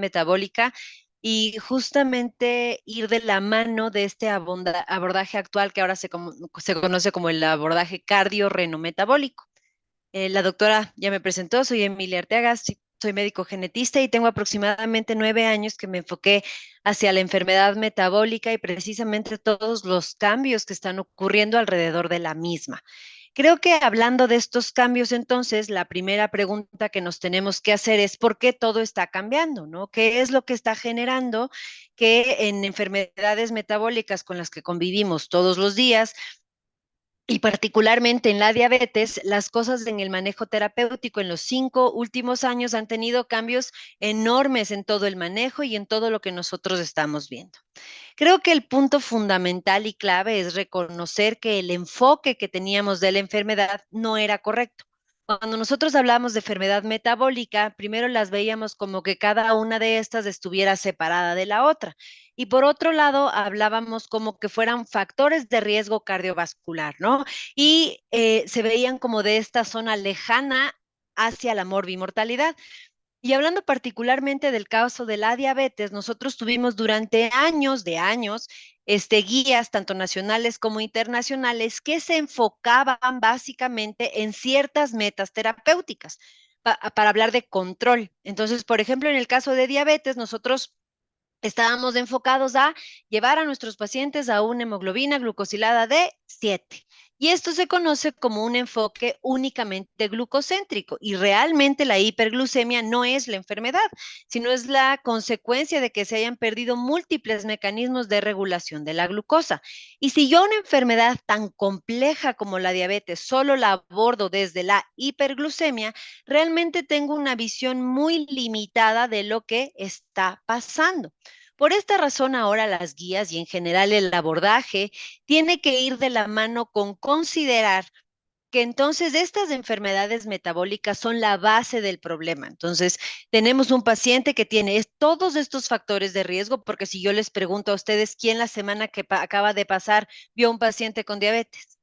metabólica y justamente ir de la mano de este abordaje actual que ahora se conoce como el abordaje cardiorrenometabólico. La doctora ya me presentó, soy Emilia Arteaga, soy médico genetista y tengo aproximadamente 9 años que me enfoqué hacia la enfermedad metabólica y precisamente todos los cambios que están ocurriendo alrededor de la misma. Creo que hablando de estos cambios, entonces, la primera pregunta que nos tenemos que hacer es ¿por qué todo está cambiando, no? ¿Qué es lo que está generando que en enfermedades metabólicas con las que convivimos todos los días y particularmente en la diabetes, las cosas en el manejo terapéutico en los 5 últimos años han tenido cambios enormes en todo el manejo y en todo lo que nosotros estamos viendo? Creo que el punto fundamental y clave es reconocer que el enfoque que teníamos de la enfermedad no era correcto. Cuando nosotros hablamos de enfermedad metabólica, primero las veíamos como que cada una de estas estuviera separada de la otra. Y por otro lado, hablábamos como que fueran factores de riesgo cardiovascular, ¿no? Y se veían como de esta zona lejana hacia la morbimortalidad. Y hablando particularmente del caso de la diabetes, nosotros tuvimos durante años de años guías tanto nacionales como internacionales que se enfocaban básicamente en ciertas metas terapéuticas para hablar de control. Entonces, por ejemplo, en el caso de diabetes, nosotros estábamos enfocados a llevar a nuestros pacientes a una hemoglobina glucosilada de 7. Y esto se conoce como un enfoque únicamente glucocéntrico. Y realmente la hiperglucemia no es la enfermedad, sino es la consecuencia de que se hayan perdido múltiples mecanismos de regulación de la glucosa. Y si yo una enfermedad tan compleja como la diabetes solo la abordo desde la hiperglucemia, realmente tengo una visión muy limitada de lo que está pasando. Por esta razón, ahora las guías y en general el abordaje tiene que ir de la mano con considerar que entonces estas enfermedades metabólicas son la base del problema. Entonces, tenemos un paciente que tiene todos estos factores de riesgo, porque si yo les pregunto a ustedes, ¿quién la semana que acaba de pasar vio un paciente con diabetes?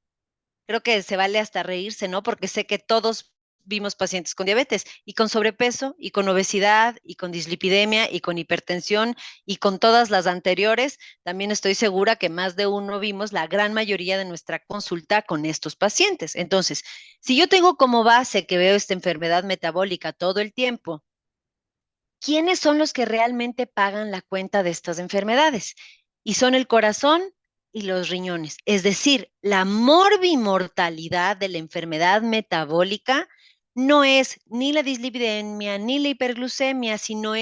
Creo que se vale hasta reírse, ¿no? Porque sé que todos vimos pacientes con diabetes y con sobrepeso y con obesidad y con dislipidemia y con hipertensión y con todas las anteriores. También estoy segura que más de uno vimos la gran mayoría de nuestra consulta con estos pacientes. Entonces, si yo tengo como base que veo esta enfermedad metabólica todo el tiempo, ¿quiénes son los que realmente pagan la cuenta de estas enfermedades? Y son el corazón y los riñones. Es decir, la morbimortalidad de la enfermedad metabólica no es ni la dislipidemia ni la hiperglucemia, sino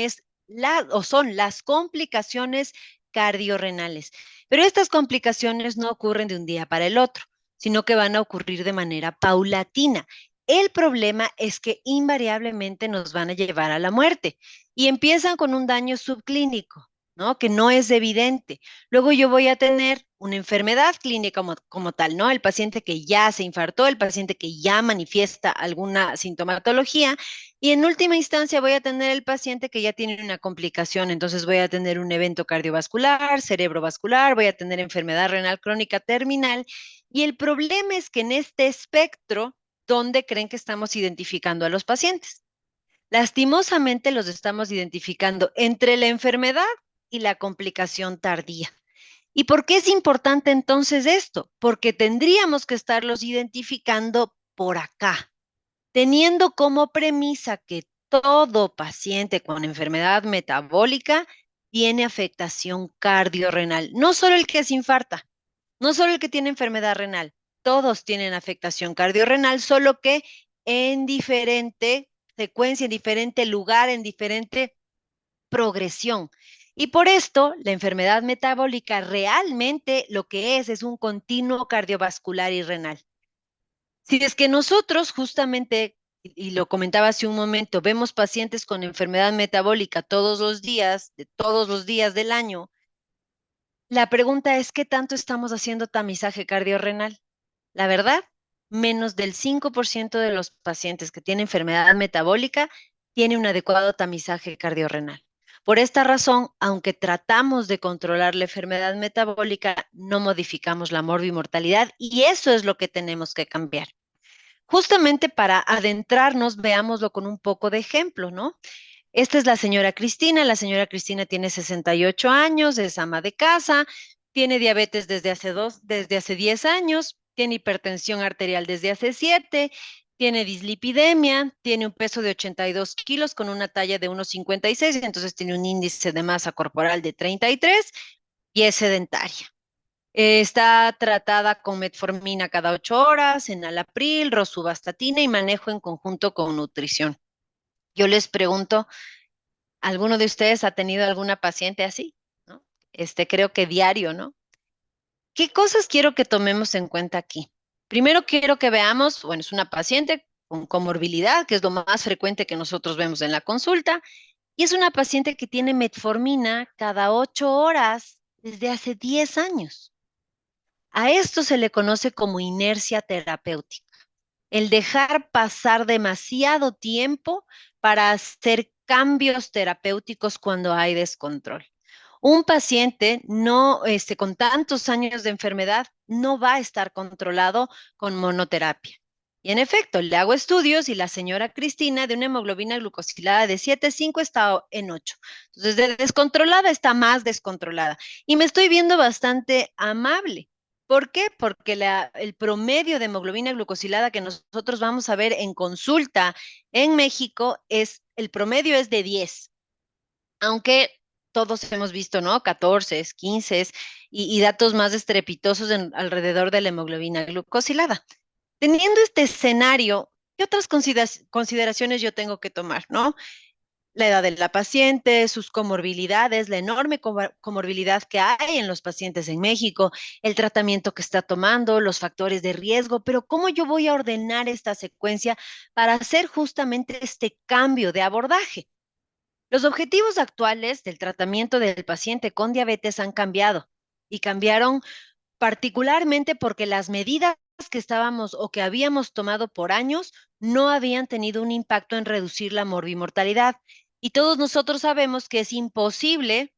son las complicaciones cardiorrenales. Pero estas complicaciones no ocurren de un día para el otro, sino que van a ocurrir de manera paulatina. El problema es que invariablemente nos van a llevar a la muerte y empiezan con un daño subclínico, ¿no? Que no es evidente. Luego yo voy a tener una enfermedad clínica como tal, ¿no? El paciente que ya se infartó, el paciente que ya manifiesta alguna sintomatología y en última instancia voy a tener el paciente que ya tiene una complicación, entonces voy a tener un evento cardiovascular, cerebrovascular, voy a tener enfermedad renal crónica terminal y el problema es que en este espectro, ¿dónde creen que estamos identificando a los pacientes? Lastimosamente los estamos identificando entre la enfermedad y la complicación tardía. ¿Y por qué es importante entonces esto? Porque tendríamos que estarlos identificando por acá, teniendo como premisa que todo paciente con enfermedad metabólica tiene afectación cardiorrenal. No solo el que se infarta, no solo el que tiene enfermedad renal, todos tienen afectación cardiorrenal, solo que en diferente secuencia, en diferente lugar, en diferente progresión. Y por esto, la enfermedad metabólica realmente lo que es un continuo cardiovascular y renal. Si es que nosotros justamente, y lo comentaba hace un momento, vemos pacientes con enfermedad metabólica todos los días, de todos los días del año, la pregunta es, ¿qué tanto estamos haciendo tamizaje cardiorrenal? La verdad, menos del 5% de los pacientes que tienen enfermedad metabólica tiene un adecuado tamizaje cardiorrenal. Por esta razón, aunque tratamos de controlar la enfermedad metabólica, no modificamos la morbimortalidad y eso es lo que tenemos que cambiar. Justamente para adentrarnos, veámoslo con un poco de ejemplo, ¿no? Esta es la señora Cristina tiene 68 años, es ama de casa, tiene diabetes desde hace 10 años, tiene hipertensión arterial desde hace 7, tiene dislipidemia, tiene un peso de 82 kilos con una talla de 1,56, entonces tiene un índice de masa corporal de 33 y es sedentaria. Está tratada con metformina cada 8 horas, enalapril, rosuvastatina y manejo en conjunto con nutrición. Yo les pregunto, ¿alguno de ustedes ha tenido alguna paciente así? ¿No? Creo que diario, ¿no? ¿Qué cosas quiero que tomemos en cuenta aquí? Primero quiero que veamos, bueno, es una paciente con comorbilidad, que es lo más frecuente que nosotros vemos en la consulta, y es una paciente que tiene metformina cada 8 horas desde hace 10 años. A esto se le conoce como inercia terapéutica, el dejar pasar demasiado tiempo para hacer cambios terapéuticos cuando hay descontrol. Un paciente no, con tantos años de enfermedad no va a estar controlado con monoterapia. Y en efecto, le hago estudios y la señora Cristina de una hemoglobina glucosilada de 7,5 está en 8. Entonces, de descontrolada está más descontrolada. Y me estoy viendo bastante amable. ¿Por qué? Porque el promedio de hemoglobina glucosilada que nosotros vamos a ver en consulta en México el promedio es de 10, aunque todos hemos visto, ¿no? 14, 15 y datos más estrepitosos alrededor de la hemoglobina glucosilada. Teniendo este escenario, ¿qué otras consideraciones yo tengo que tomar, ¿no? La edad de la paciente, sus comorbilidades, la enorme comorbilidad que hay en los pacientes en México, el tratamiento que está tomando, los factores de riesgo, pero ¿cómo yo voy a ordenar esta secuencia para hacer justamente este cambio de abordaje? Los objetivos actuales del tratamiento del paciente con diabetes han cambiado y cambiaron particularmente porque las medidas que estábamos o que habíamos tomado por años no habían tenido un impacto en reducir la morbimortalidad. Y todos nosotros sabemos que es imposible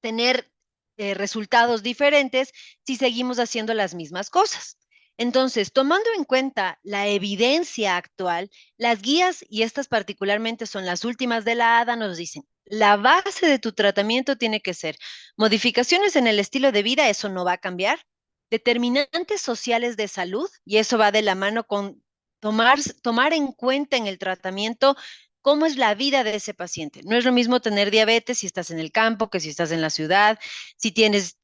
tener resultados diferentes si seguimos haciendo las mismas cosas. Entonces, tomando en cuenta la evidencia actual, las guías, y estas particularmente son las últimas de la ADA, nos dicen, la base de tu tratamiento tiene que ser modificaciones en el estilo de vida, eso no va a cambiar, determinantes sociales de salud, y eso va de la mano con tomar en cuenta en el tratamiento cómo es la vida de ese paciente. No es lo mismo tener diabetes si estás en el campo que si estás en la ciudad, si tienes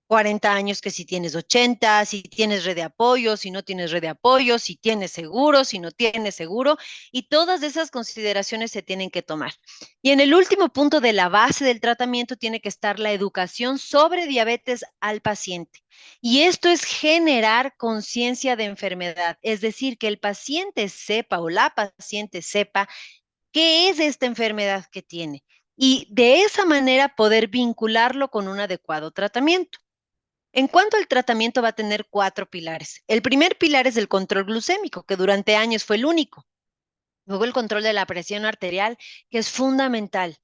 40 años que si tienes 80, si tienes red de apoyo, si no tienes red de apoyo, si tienes seguro, si no tienes seguro, y todas esas consideraciones se tienen que tomar. Y en el último punto de la base del tratamiento tiene que estar la educación sobre diabetes al paciente. Y esto es generar conciencia de enfermedad, es decir, que el paciente sepa o la paciente sepa qué es esta enfermedad que tiene y de esa manera poder vincularlo con un adecuado tratamiento. En cuanto al tratamiento va a tener 4 pilares. El primer pilar es el control glucémico, que durante años fue el único. Luego el control de la presión arterial, que es fundamental.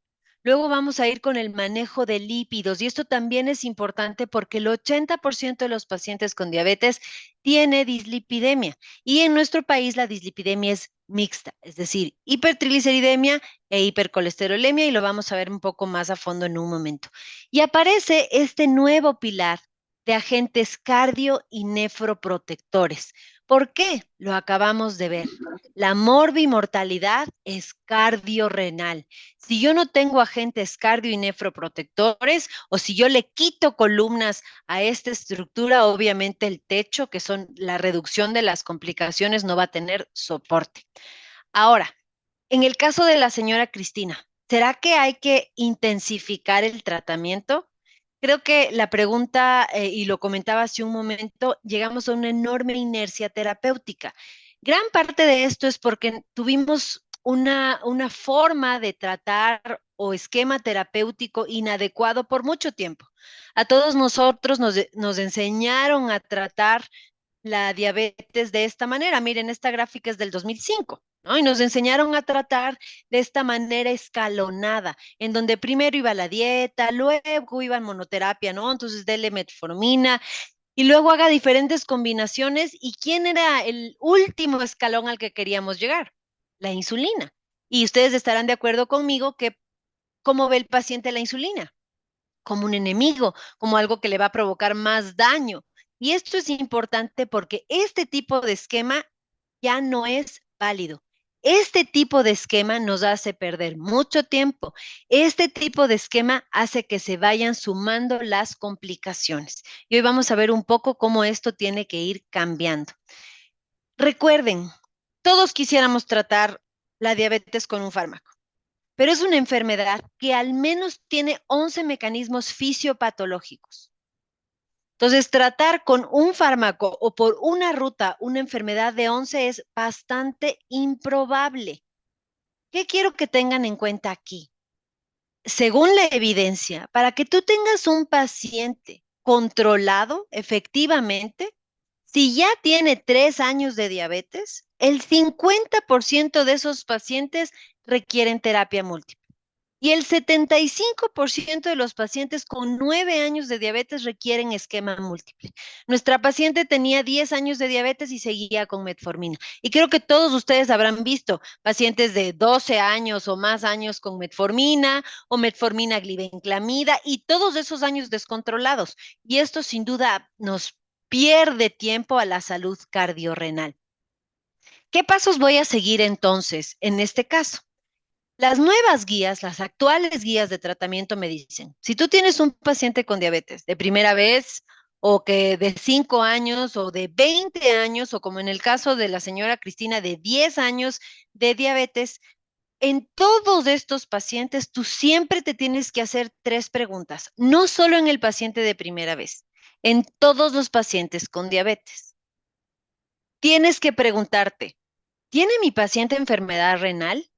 Luego vamos a ir con el manejo de lípidos y esto también es importante porque el 80% de los pacientes con diabetes tiene dislipidemia y en nuestro país la dislipidemia es mixta, es decir, hipertrigliceridemia e hipercolesterolemia y lo vamos a ver un poco más a fondo en un momento. Y aparece este nuevo pilar de agentes cardio y nefroprotectores. ¿Por qué? Lo acabamos de ver. La morbimortalidad es cardiorrenal. Si yo no tengo agentes cardio y nefroprotectores o si yo le quito columnas a esta estructura, obviamente el techo, que son la reducción de las complicaciones, no va a tener soporte. Ahora, en el caso de la señora Cristina, ¿será que hay que intensificar el tratamiento? Creo que la pregunta, y lo comentaba hace un momento, llegamos a una enorme inercia terapéutica. Gran parte de esto es porque tuvimos una forma de tratar o esquema terapéutico inadecuado por mucho tiempo. A todos nosotros nos enseñaron a tratar la diabetes de esta manera. Miren, esta gráfica es del 2005, ¿no? Y nos enseñaron a tratar de esta manera escalonada, en donde primero iba la dieta, luego iba monoterapia, ¿no? Entonces dele metformina y luego haga diferentes combinaciones. ¿Y quién era el último escalón al que queríamos llegar? La insulina. Y ustedes estarán de acuerdo conmigo que cómo ve el paciente la insulina, como un enemigo, como algo que le va a provocar más daño. Y esto es importante porque este tipo de esquema ya no es válido. Este tipo de esquema nos hace perder mucho tiempo. Este tipo de esquema hace que se vayan sumando las complicaciones. Y hoy vamos a ver un poco cómo esto tiene que ir cambiando. Recuerden, todos quisiéramos tratar la diabetes con un fármaco, pero es una enfermedad que al menos tiene 11 mecanismos fisiopatológicos. Entonces, tratar con un fármaco o por una ruta una enfermedad de 11 es bastante improbable. ¿Qué quiero que tengan en cuenta aquí? Según la evidencia, para que tú tengas un paciente controlado efectivamente, si ya tiene 3 años de diabetes, el 50% de esos pacientes requieren terapia múltiple. Y el 75% de los pacientes con 9 años de diabetes requieren esquema múltiple. Nuestra paciente tenía 10 años de diabetes y seguía con metformina. Y creo que todos ustedes habrán visto pacientes de 12 años o más años con metformina o metformina glibenclamida y todos esos años descontrolados. Y esto sin duda nos pierde tiempo a la salud cardiorrenal. ¿Qué pasos voy a seguir entonces en este caso? Las nuevas guías, las actuales guías de tratamiento me dicen, si tú tienes un paciente con diabetes de primera vez o que de 5 años o de 20 años o como en el caso de la señora Cristina de 10 años de diabetes, en todos estos pacientes tú siempre te tienes que hacer 3 preguntas, no solo en el paciente de primera vez, en todos los pacientes con diabetes. Tienes que preguntarte, ¿tiene mi paciente enfermedad renal?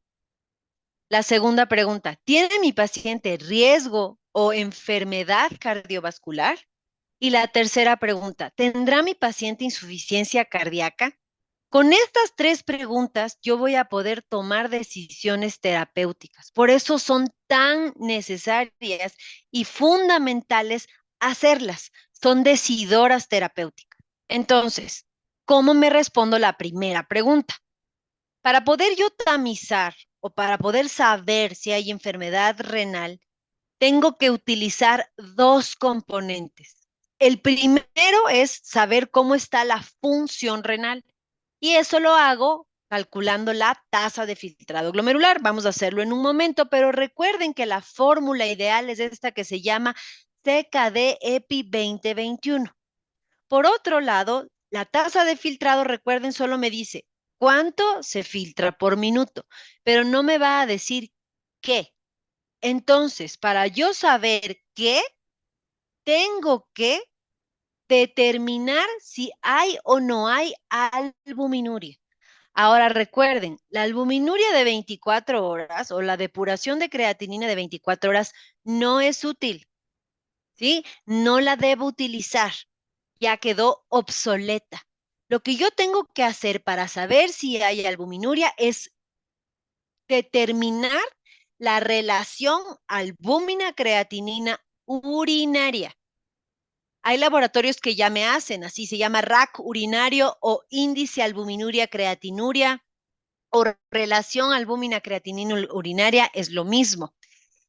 La segunda pregunta, ¿tiene mi paciente riesgo o enfermedad cardiovascular? Y la tercera pregunta, ¿tendrá mi paciente insuficiencia cardíaca? Con estas 3 preguntas yo voy a poder tomar decisiones terapéuticas. Por eso son tan necesarias y fundamentales hacerlas. Son decidoras terapéuticas. Entonces, ¿cómo me respondo la primera pregunta? Para poder yo tamizar o para poder saber si hay enfermedad renal, tengo que utilizar 2 componentes. El primero es saber cómo está la función renal y eso lo hago calculando la tasa de filtrado glomerular. Vamos a hacerlo en un momento, pero recuerden que la fórmula ideal es esta que se llama CKD-EPI 2021. Por otro lado, la tasa de filtrado, recuerden, solo me dice cuánto se filtra por minuto, pero no me va a decir qué. Entonces, para yo saber qué, tengo que determinar si hay o no hay albuminuria. Ahora recuerden, la albuminuria de 24 horas o la depuración de creatinina de 24 horas no es útil, ¿sí? No la debo utilizar, ya quedó obsoleta. Lo que yo tengo que hacer para saber si hay albuminuria es determinar la relación albúmina-creatinina urinaria. Hay laboratorios que ya me hacen, así se llama RAC urinario o índice albuminuria creatinuria o relación albúmina-creatinina urinaria, es lo mismo.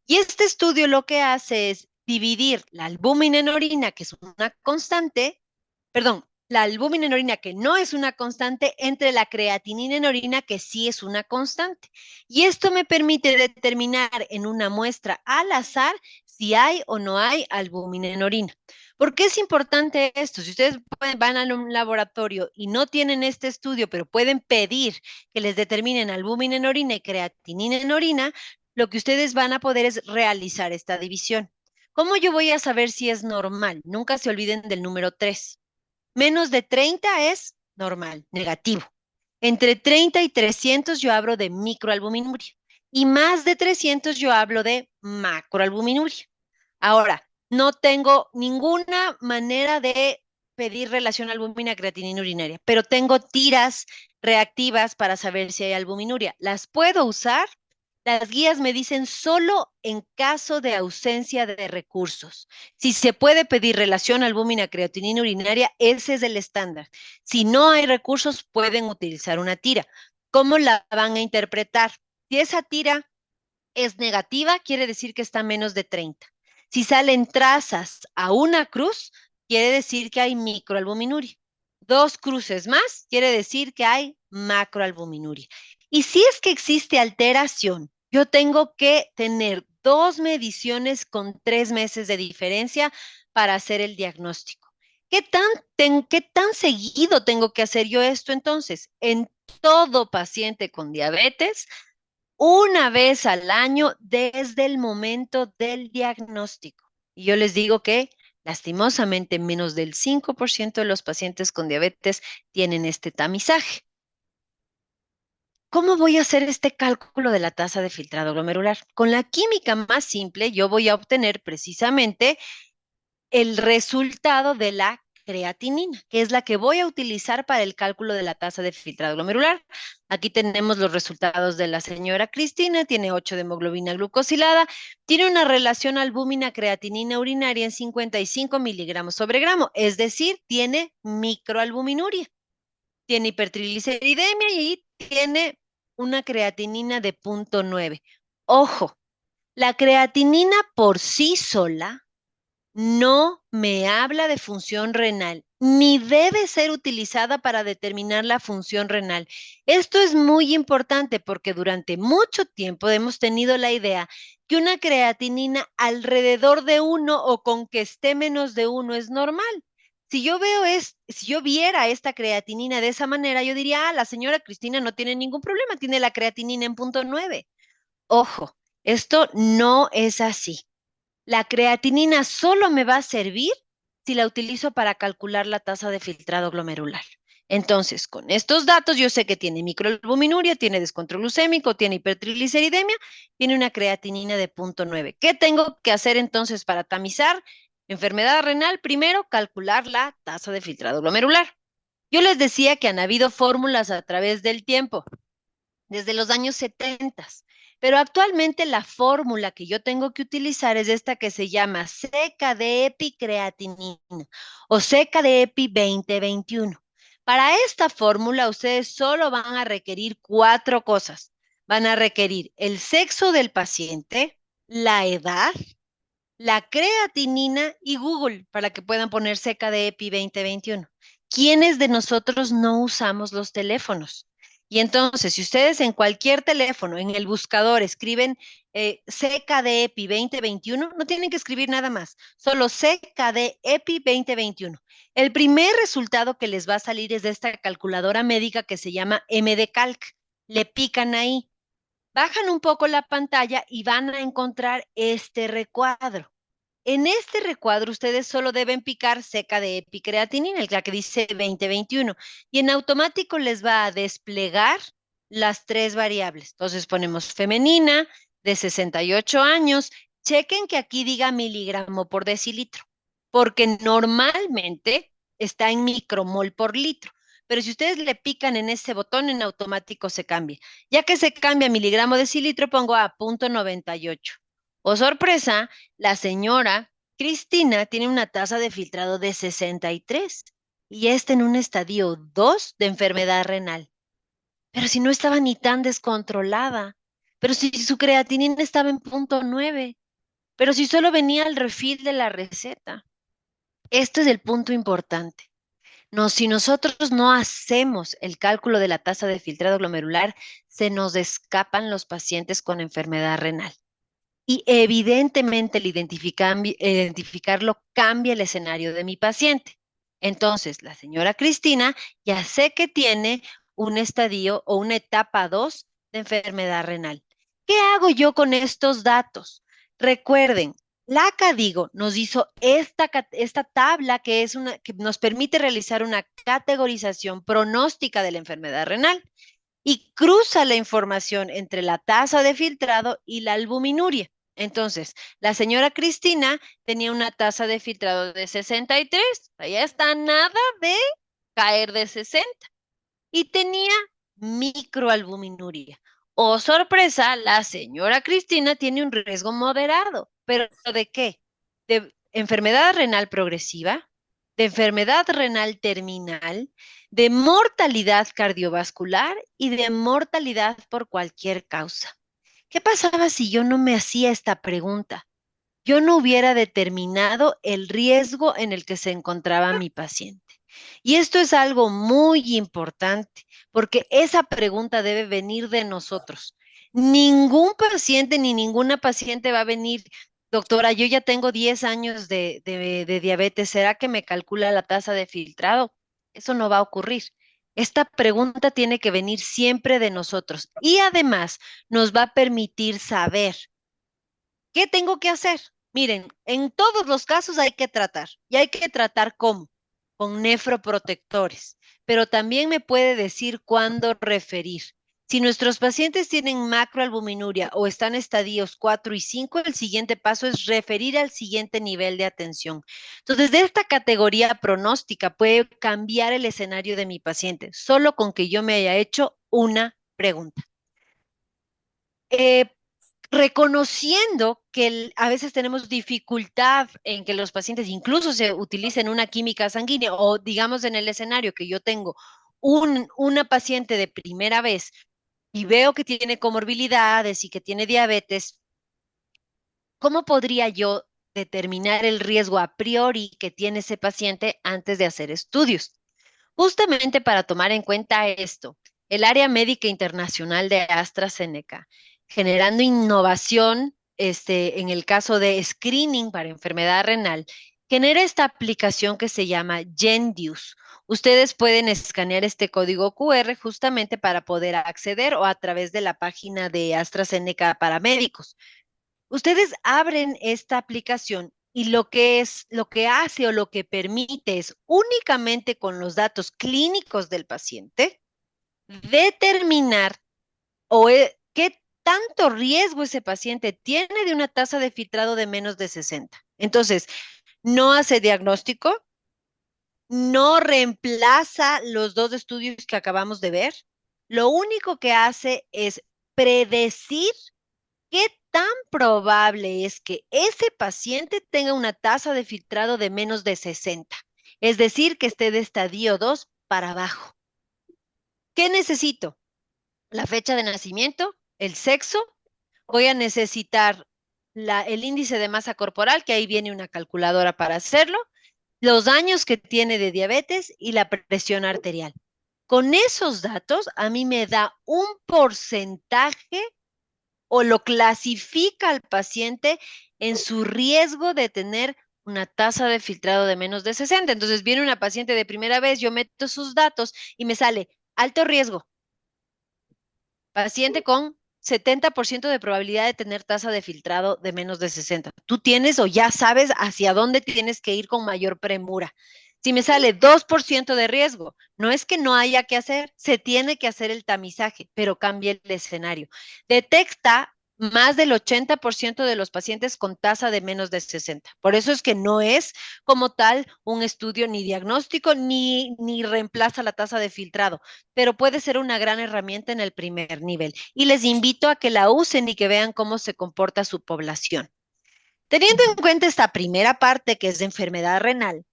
Y este estudio lo que hace es dividir la albúmina en orina, que es una constante, perdón, la albúmina en orina que no es una constante entre la creatinina en orina que sí es una constante. Y esto me permite determinar en una muestra al azar si hay o no hay albúmina en orina. ¿Por qué es importante esto? Si ustedes van a un laboratorio y no tienen este estudio, pero pueden pedir que les determinen albúmina en orina y creatinina en orina, lo que ustedes van a poder es realizar esta división. ¿Cómo yo voy a saber si es normal? Nunca se olviden del número 3. Menos de 30 es normal, negativo. Entre 30 y 300 yo hablo de microalbuminuria. Y más de 300 yo hablo de macroalbuminuria. Ahora, no tengo ninguna manera de pedir relación albúmina-creatinina urinaria, pero tengo tiras reactivas para saber si hay albuminuria. ¿Las puedo usar? Las guías me dicen solo en caso de ausencia de recursos. Si se puede pedir relación albúmina-creatinina urinaria, ese es el estándar. Si no hay recursos, pueden utilizar una tira. ¿Cómo la van a interpretar? Si esa tira es negativa, quiere decir que está a menos de 30. Si salen trazas a una cruz, quiere decir que hay microalbuminuria. 2 cruces más, quiere decir que hay macroalbuminuria. Y si es que existe alteración, yo tengo que tener 2 mediciones con 3 meses de diferencia para hacer el diagnóstico. ¿Qué tan seguido tengo que hacer yo esto entonces? En todo paciente con diabetes, una vez al año desde el momento del diagnóstico. Y yo les digo que lastimosamente menos del 5% de los pacientes con diabetes tienen este tamizaje. ¿Cómo voy a hacer este cálculo de la tasa de filtrado glomerular? Con la química más simple, yo voy a obtener precisamente el resultado de la creatinina, que es la que voy a utilizar para el cálculo de la tasa de filtrado glomerular. Aquí tenemos los resultados de la señora Cristina, tiene 8 de hemoglobina glucosilada, tiene una relación albúmina-creatinina urinaria en 55 miligramos sobre gramo, es decir, tiene microalbuminuria, tiene hipertrigliceridemia y tiene una creatinina de 0.9. Ojo, la creatinina por sí sola no me habla de función renal, ni debe ser utilizada para determinar la función renal. Esto es muy importante porque durante mucho tiempo hemos tenido la idea que una creatinina alrededor de 1 o con que esté menos de 1 es normal. Si yo viera esta creatinina de esa manera, yo diría, la señora Cristina no tiene ningún problema, tiene la creatinina en 0.9. Ojo, esto no es así. La creatinina solo me va a servir si la utilizo para calcular la tasa de filtrado glomerular. Entonces, con estos datos, yo sé que tiene microalbuminuria, tiene descontrol glucémico, tiene hipertrigliceridemia, tiene una creatinina de 0.9. ¿Qué tengo que hacer entonces para tamizar enfermedad renal? Primero, calcular la tasa de filtrado glomerular. Yo les decía que han habido fórmulas a través del tiempo desde los años 70. Pero actualmente la fórmula que yo tengo que utilizar es esta que se llama seca de epicreatinina o seca de EPI 2021. Para esta fórmula ustedes solo van a requerir 4 cosas. Van a requerir el sexo del paciente, la edad, la creatinina y Google para que puedan poner seca de EPI 2021. ¿Quiénes de nosotros no usamos los teléfonos? Y entonces, si ustedes en cualquier teléfono, en el buscador, escriben seca de EPI 2021, no tienen que escribir nada más, solo seca de EPI 2021. El primer resultado que les va a salir es de esta calculadora médica que se llama MDCalc. Le pican ahí, bajan un poco la pantalla y van a encontrar este recuadro. En este recuadro ustedes solo deben picar seca de epicreatinina, la que dice 2021, y en automático les va a desplegar las 3 variables. Entonces ponemos femenina de 68 años. Chequen que aquí diga miligramo por decilitro, porque normalmente está en micromol por litro. Pero si ustedes le pican en ese botón, en automático se cambia. Ya que se cambia a miligramo decilitro, pongo a 0.98. Oh, sorpresa, la señora Cristina tiene una tasa de filtrado de 63 y está en un estadio 2 de enfermedad renal. Pero si no estaba ni tan descontrolada, pero si su creatinina estaba en 0.9, pero si solo venía el refill de la receta. Este es el punto importante. No, si nosotros no hacemos el cálculo de la tasa de filtrado glomerular, se nos escapan los pacientes con enfermedad renal. Y evidentemente el identificarlo cambia el escenario de mi paciente. Entonces, la señora Cristina ya sé que tiene un estadio o una etapa 2 de enfermedad renal. ¿Qué hago yo con estos datos? Recuerden, la CADIGO nos hizo esta tabla que nos permite realizar una categorización pronóstica de la enfermedad renal y cruza la información entre la tasa de filtrado y la albuminuria. Entonces, la señora Cristina tenía una tasa de filtrado de 63, ya está nada de caer de 60, y tenía microalbuminuria. Oh, sorpresa, la señora Cristina tiene un riesgo moderado. ¿Pero de qué? De enfermedad renal progresiva, de enfermedad renal terminal, de mortalidad cardiovascular y de mortalidad por cualquier causa. ¿Qué pasaba si yo no me hacía esta pregunta? Yo no hubiera determinado el riesgo en el que se encontraba mi paciente. Y esto es algo muy importante, porque esa pregunta debe venir de nosotros. Ningún paciente ni ninguna paciente va a venir, doctora, yo ya tengo 10 años de diabetes, ¿será que me calcula la tasa de filtrado? Eso no va a ocurrir. Esta pregunta tiene que venir siempre de nosotros y además nos va a permitir saber ¿qué tengo que hacer? Miren, en todos los casos hay que tratar. ¿Y hay que tratar cómo? Con nefroprotectores. Pero también me puede decir cuándo referir. Si nuestros pacientes tienen macroalbuminuria o están estadios 4 y 5, el siguiente paso es referir al siguiente nivel de atención. Entonces, de esta categoría pronóstica puede cambiar el escenario de mi paciente, solo con que yo me haya hecho una pregunta. Eh, Reconociendo que a veces tenemos dificultad en que los pacientes incluso se utilicen una química sanguínea o digamos en el escenario que yo tengo una paciente de primera vez y veo que tiene comorbilidades y que tiene diabetes, ¿cómo podría yo determinar el riesgo a priori que tiene ese paciente antes de hacer estudios? Justamente para tomar en cuenta esto, el área médica internacional de AstraZeneca, generando innovación en el caso de screening para enfermedad renal, genera esta aplicación que se llama GenDeus. Ustedes pueden escanear este código QR justamente para poder acceder o a través de la página de AstraZeneca para médicos. Ustedes abren esta aplicación y lo que hace o lo que permite es únicamente con los datos clínicos del paciente determinar qué tanto riesgo ese paciente tiene de una tasa de filtrado de menos de 60. Entonces, no hace diagnóstico, no reemplaza los dos estudios que acabamos de ver. Lo único que hace es predecir ¿qué tan probable es que ese paciente tenga una tasa de filtrado de menos de 60? Es decir, que esté de estadio 2 para abajo. ¿Qué necesito? La fecha de nacimiento, el sexo. Voy a necesitar el índice de masa corporal, que ahí viene una calculadora para hacerlo, los años que tiene de diabetes y la presión arterial. Con esos datos, a mí me da un porcentaje o lo clasifica al paciente en su riesgo de tener una tasa de filtrado de menos de 60. Entonces viene una paciente de primera vez, yo meto sus datos y me sale alto riesgo, paciente con 70% de probabilidad de tener tasa de filtrado de menos de 60. Tú tienes o ya sabes hacia dónde tienes que ir con mayor premura. Si me sale 2% de riesgo, no es que no haya que hacer, se tiene que hacer el tamizaje, pero cambia el escenario. Detecta más del 80% de los pacientes con tasa de menos de 60. Por eso es que no es como tal un estudio ni diagnóstico ni reemplaza la tasa de filtrado, pero puede ser una gran herramienta en el primer nivel. Y les invito a que la usen y que vean cómo se comporta su población. Teniendo en cuenta esta primera parte que es de enfermedad renal,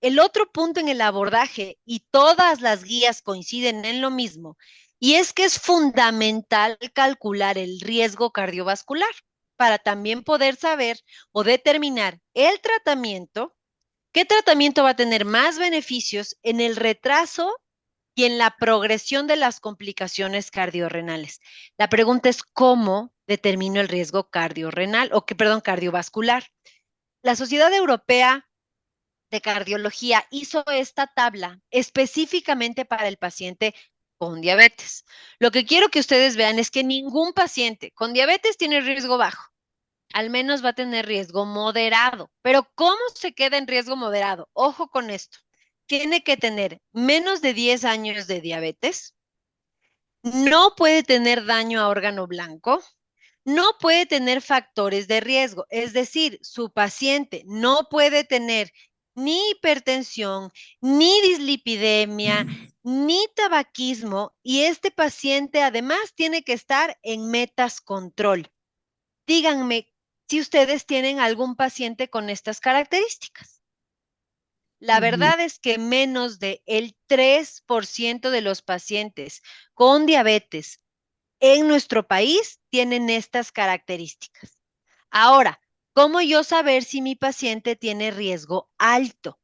el otro punto en el abordaje, y todas las guías coinciden en lo mismo, y es que es fundamental calcular el riesgo cardiovascular para también poder saber o determinar el tratamiento, qué tratamiento va a tener más beneficios en el retraso y en la progresión de las complicaciones cardiorrenales. La pregunta es cómo determino el riesgo cardiorrenal o que, perdón, cardiovascular. La Sociedad Europea de Cardiología hizo esta tabla específicamente para el paciente con diabetes. Lo que quiero que ustedes vean es que ningún paciente con diabetes tiene riesgo bajo. Al menos va a tener riesgo moderado. Pero ¿cómo se queda en riesgo moderado? Ojo con esto. Tiene que tener menos de 10 años de diabetes, no puede tener daño a órgano blanco, no puede tener factores de riesgo, es decir, su paciente no puede tener ni hipertensión, ni dislipidemia, ni tabaquismo, y este paciente además tiene que estar en metas control. Díganme si ustedes tienen algún paciente con estas características. La Ujú. verdad es que menos del 3% de los pacientes con diabetes en nuestro país tienen estas características. Ahora, ¿cómo yo saber si mi paciente tiene riesgo alto?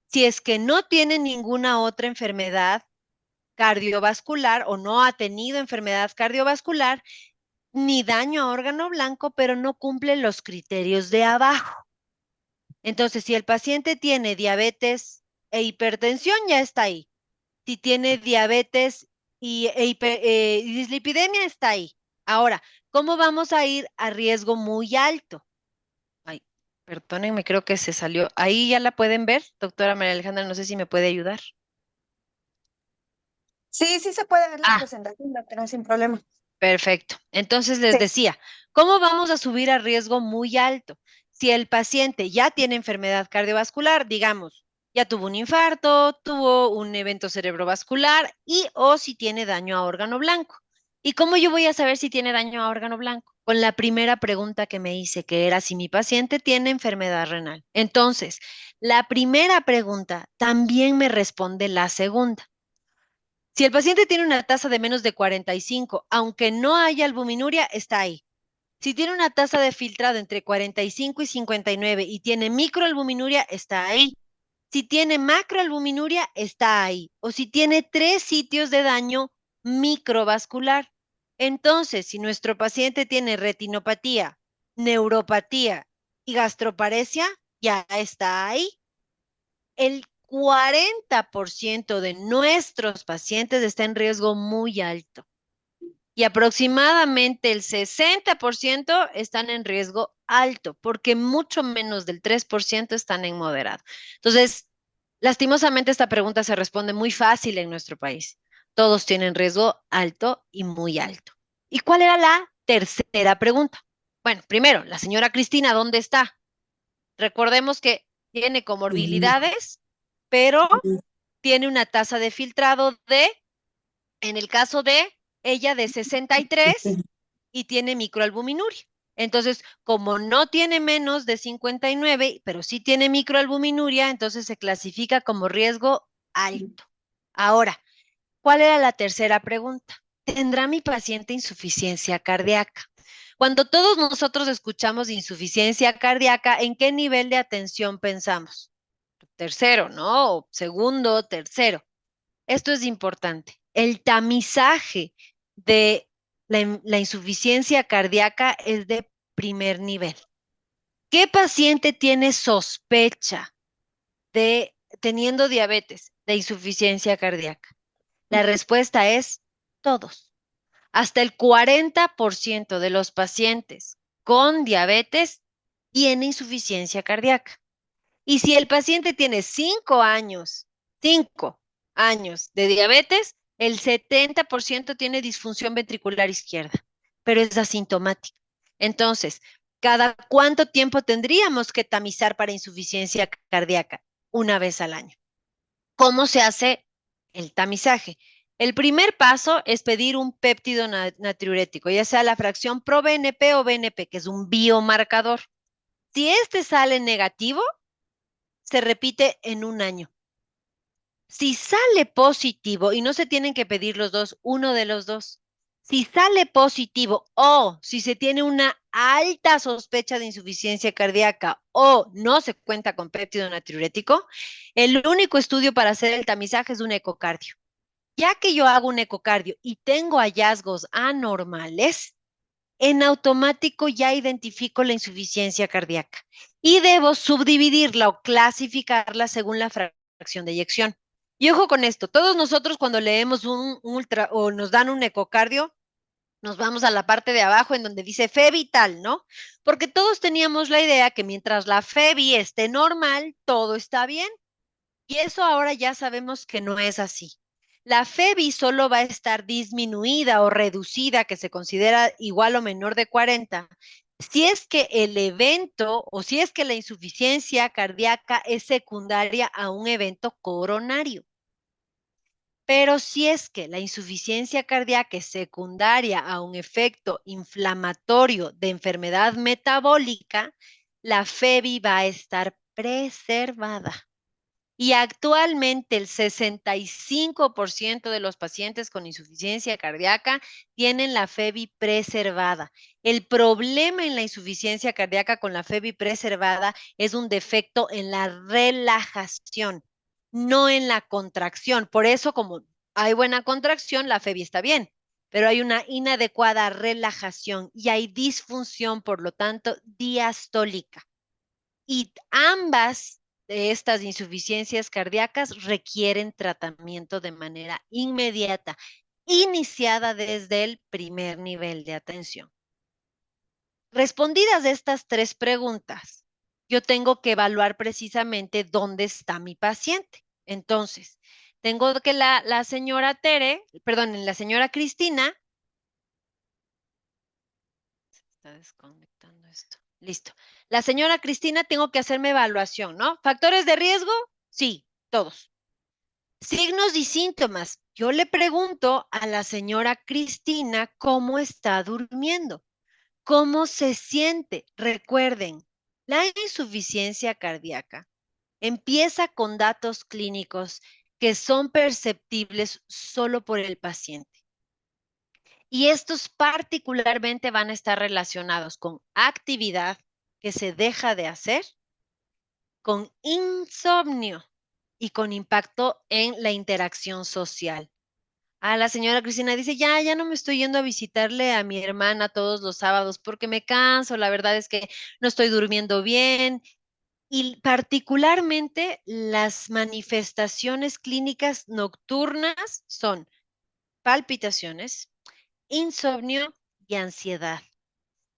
Si es que no tiene ninguna otra enfermedad cardiovascular o no ha tenido enfermedad cardiovascular ni daño a órgano blanco, pero no cumple los criterios de abajo. Entonces, si el paciente tiene diabetes e hipertensión, ya está ahí. Si tiene diabetes y dislipidemia, está ahí. Ahora, ¿cómo vamos a ir a riesgo muy alto? Ay, perdónenme, creo que se salió. Ahí ya la pueden ver, doctora María Alejandra, no sé si me puede ayudar. Sí, sí se puede ver la Ah, presentación, doctora, sin problema. perfecto. Entonces les Sí. decía, ¿cómo vamos a subir a riesgo muy alto? Si el paciente ya tiene enfermedad cardiovascular, digamos, ya tuvo un infarto, tuvo un evento cerebrovascular y o si tiene daño a órgano blanco. ¿Y cómo yo voy a saber si tiene daño a órgano blanco? Con la primera pregunta que me hice, que era si mi paciente tiene enfermedad renal. Entonces, la primera pregunta también me responde la segunda. Si el paciente tiene una tasa de menos de 45, aunque no haya albuminuria, está ahí. Si tiene una tasa de filtrado entre 45 y 59 y tiene microalbuminuria, está ahí. Si tiene macroalbuminuria, está ahí. O si tiene 3 sitios de daño microvascular. Entonces, si nuestro paciente tiene retinopatía, neuropatía y gastroparesia, ya está ahí. El 40% de nuestros pacientes está en riesgo muy alto y aproximadamente el 60% están en riesgo alto, porque mucho menos del 3% están en moderado. Entonces, lastimosamente esta pregunta se responde muy fácil en nuestro país. Todos tienen riesgo alto y muy alto. ¿Y cuál era la tercera pregunta? Bueno, primero, la señora Cristina, ¿dónde está? Recordemos que tiene comorbilidades, pero tiene una tasa de filtrado en el caso de ella, de 63 y tiene microalbuminuria. Entonces, como no tiene menos de 59, pero sí tiene microalbuminuria, entonces se clasifica como riesgo alto. Ahora, ¿cuál era la tercera pregunta? ¿Tendrá mi paciente insuficiencia cardíaca? Cuando todos nosotros escuchamos insuficiencia cardíaca, ¿en qué nivel de atención pensamos? Tercero, ¿no? Segundo, tercero. Esto es importante. El tamizaje de la insuficiencia cardíaca es de primer nivel. ¿Qué paciente tiene sospecha de teniendo diabetes, de insuficiencia cardíaca? La respuesta es todos. Hasta el 40% de los pacientes con diabetes tiene insuficiencia cardíaca. Y si el paciente tiene 5 años de diabetes, el 70% tiene disfunción ventricular izquierda, pero es asintomática. Entonces, ¿cada cuánto tiempo tendríamos que tamizar para insuficiencia cardíaca? Una vez al año. ¿Cómo se hace el tamizaje? El primer paso es pedir un péptido natriurético, ya sea la fracción ProBNP o BNP, que es un biomarcador. Si este sale negativo, se repite en un año. Si sale positivo, y no se tienen que pedir los dos, uno de los dos. Si sale positivo o si se tiene una alta sospecha de insuficiencia cardíaca o no se cuenta con péptido natriurético, el único estudio para hacer el tamizaje es un ecocardio. Ya que yo hago un ecocardio y tengo hallazgos anormales, en automático ya identifico la insuficiencia cardíaca y debo subdividirla o clasificarla según la fracción de eyección. Y ojo con esto, todos nosotros cuando leemos un ultra o nos dan un ecocardio, nos vamos a la parte de abajo en donde dice fe vital, ¿no? Porque todos teníamos la idea que mientras la FEVI esté normal, todo está bien. Y eso ahora ya sabemos que no es así. La FEBI solo va a estar disminuida o reducida, que se considera igual o menor de 40, si es que el evento o si es que la insuficiencia cardíaca es secundaria a un evento coronario. Pero si es que la insuficiencia cardíaca es secundaria a un efecto inflamatorio de enfermedad metabólica, la FEBI va a estar preservada. Y actualmente el 65% de los pacientes con insuficiencia cardíaca tienen la FEBI preservada. El problema en la insuficiencia cardíaca con la FEBI preservada es un defecto en la relajación, no en la contracción. Por eso, como hay buena contracción, la FEBI está bien, pero hay una inadecuada relajación y hay disfunción, por lo tanto, diastólica. Y ambas de estas insuficiencias cardíacas requieren tratamiento de manera inmediata, iniciada desde el primer nivel de atención. Respondidas estas tres preguntas, yo tengo que evaluar precisamente dónde está mi paciente. Entonces, tengo que la señora la señora Cristina, se está desconectando esto. Listo. La señora Cristina, tengo que hacerme evaluación, ¿no? ¿Factores de riesgo? Sí, todos. Signos y síntomas. Yo le pregunto a la señora Cristina cómo está durmiendo, cómo se siente. Recuerden, la insuficiencia cardíaca empieza con datos clínicos que son perceptibles solo por el paciente. Y estos particularmente van a estar relacionados con actividad que se deja de hacer, con insomnio y con impacto en la interacción social. La señora Cristina dice, ya no me estoy yendo a visitarle a mi hermana todos los sábados porque me canso, la verdad es que no estoy durmiendo bien. Y particularmente las manifestaciones clínicas nocturnas son palpitaciones, insomnio y ansiedad.